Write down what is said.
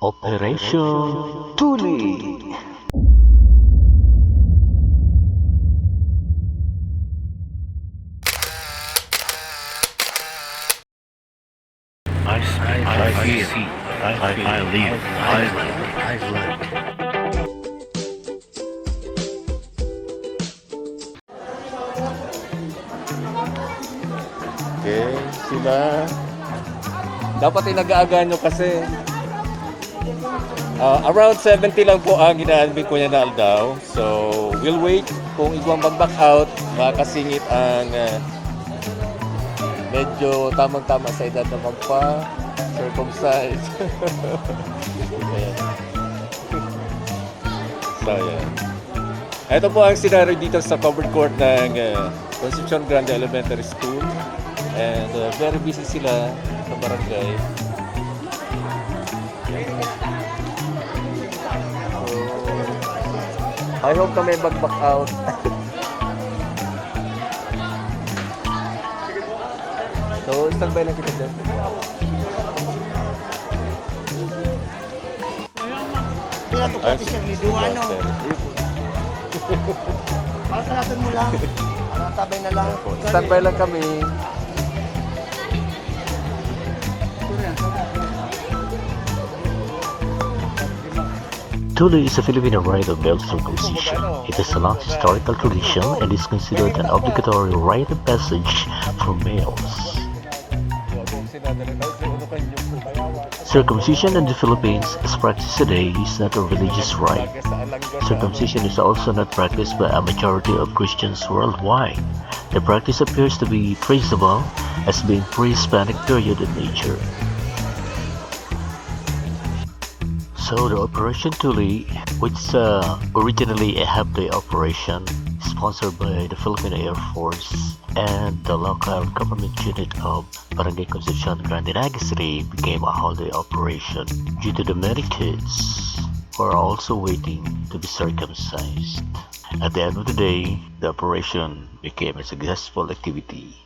Operation Tuli. I feel, I live, I learn. Okay, sila. Dapat inag-aagaan nyo kasi. Around 70 lang po ang ina-admit ko niya na aldaw. So, we'll wait. Kung igwang mag-back out, makasingit ang medyo tamang-tama sa edad na magpa-circumcise. Ayan. So, ayan. Ito po ang scenario dito sa covered court ng Concepcion Grande Elementary School. And very busy sila sa barangay. So, I hope na may back out. So, standby lang kita dyan. Kaya ito pati siya liduano. Pasalatan mo lang. Para tabay na lang. Standby lang kami. Tuli is a Filipino rite of male circumcision. It is a long historical tradition and is considered an obligatory rite of passage for males. Circumcision in the Philippines is practiced today is not a religious rite. Circumcision is also not practiced by a majority of Christians worldwide. The practice appears to be traceable as being pre-Hispanic period in nature. So the Operation Tuli, which originally a half-day operation sponsored by the Philippine Air Force and the local government unit of Barangay Concepcion Grande Elementary School, became a whole-day operation due to the many kids who are also waiting to be circumcised. At the end of the day, the operation became a successful activity.